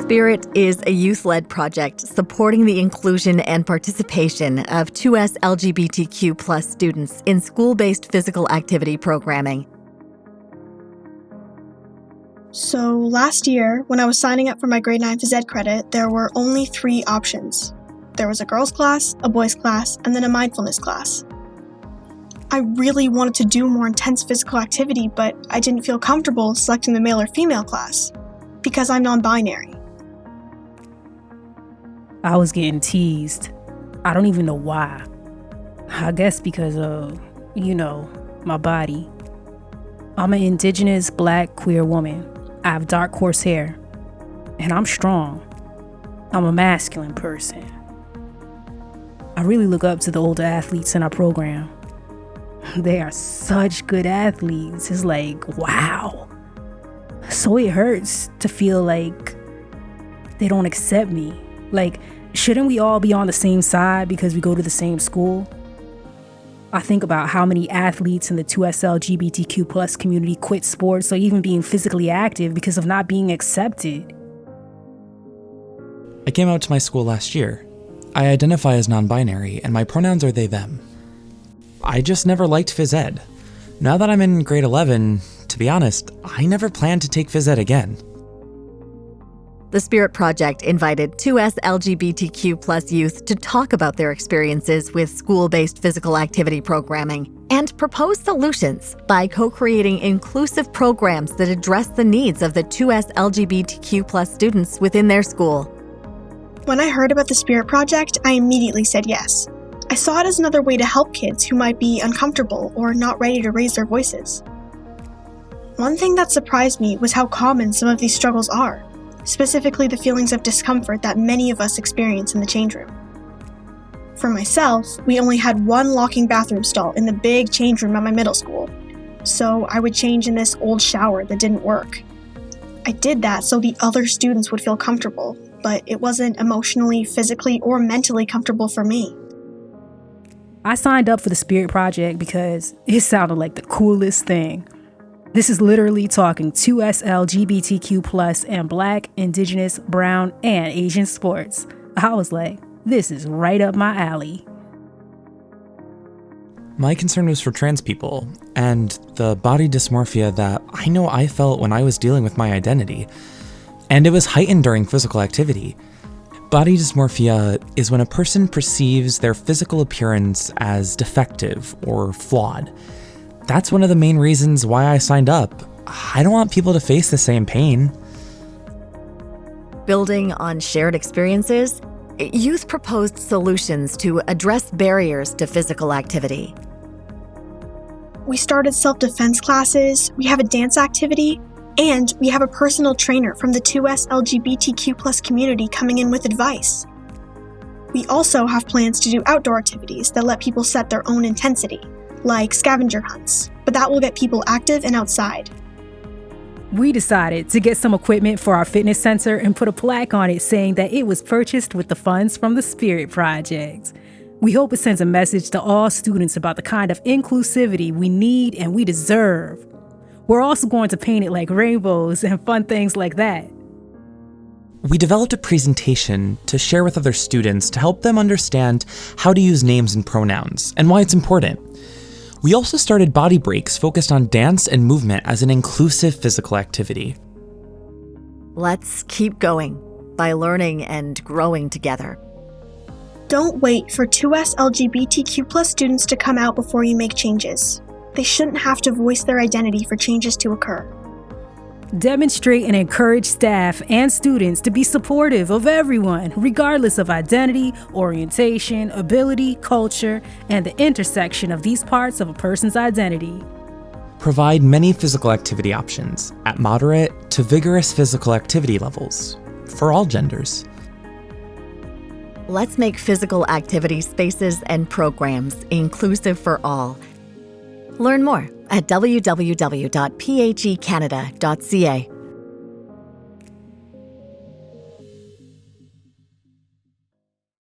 Spirit is a youth-led project supporting the inclusion and participation of 2SLGBTQ+ students in school-based physical activity programming. So last year, when I was signing up for my grade 9 phys ed credit, there were only 3 options. There was a girls' class, a boys' class, and then a mindfulness class. I really wanted to do more intense physical activity, but I didn't feel comfortable selecting the male or female class because I'm non-binary. I was getting teased. I don't even know why. I guess because of, my body. I'm an indigenous black queer woman. I have dark coarse hair. And I'm strong. I'm a masculine person. I really look up to the older athletes in our program. They are such good athletes. It's like, wow. So it hurts to feel like they don't accept me. Like, shouldn't we all be on the same side because we go to the same school? I think about how many athletes in the 2SLGBTQ+ community quit sports or even being physically active because of not being accepted. I came out to my school last year. I identify as non-binary, and my pronouns are they, them. I just never liked phys ed. Now that I'm in grade 11, to be honest, I never plan to take phys ed again. The Spirit Project invited 2SLGBTQ+ youth to talk about their experiences with school-based physical activity programming and propose solutions by co-creating inclusive programs that address the needs of the 2SLGBTQ+ students within their school. When I heard about the Spirit Project, I immediately said yes. I saw it as another way to help kids who might be uncomfortable or not ready to raise their voices. One thing that surprised me was how common some of these struggles are, specifically the feelings of discomfort that many of us experience in the change room. For myself, we only had one locking bathroom stall in the big change room at my middle school, so I would change in this old shower that didn't work. I did that so the other students would feel comfortable, but it wasn't emotionally, physically, or mentally comfortable for me. I signed up for the Spirit Project because it sounded like the coolest thing. This is literally talking 2SLGBTQ+ and Black, Indigenous, Brown, and Asian sports. I was like, this is right up my alley. My concern was for trans people, and the body dysmorphia that I know I felt when I was dealing with my identity. And it was heightened during physical activity. Body dysmorphia is when a person perceives their physical appearance as defective or flawed. That's one of the main reasons why I signed up. I don't want people to face the same pain. Building on shared experiences, youth proposed solutions to address barriers to physical activity. We started self-defense classes, we have a dance activity, and we have a personal trainer from the 2SLGBTQ+ community coming in with advice. We also have plans to do outdoor activities that let people set their own intensity, like scavenger hunts, but that will get people active and outside. We decided to get some equipment for our fitness center and put a plaque on it saying that it was purchased with the funds from the Spirit Project. We hope it sends a message to all students about the kind of inclusivity we need and we deserve. We're also going to paint it like rainbows and fun things like that. We developed a presentation to share with other students to help them understand how to use names and pronouns and why it's important. We also started body breaks focused on dance and movement as an inclusive physical activity. Let's keep going by learning and growing together. Don't wait for 2SLGBTQ+ students to come out before you make changes. They shouldn't have to voice their identity for changes to occur. Demonstrate and encourage staff and students to be supportive of everyone, regardless of identity, orientation, ability, culture, and the intersection of these parts of a person's identity. Provide many physical activity options at moderate to vigorous physical activity levels for all genders. Let's make physical activity spaces and programs inclusive for all. Learn more at www.phecanada.ca.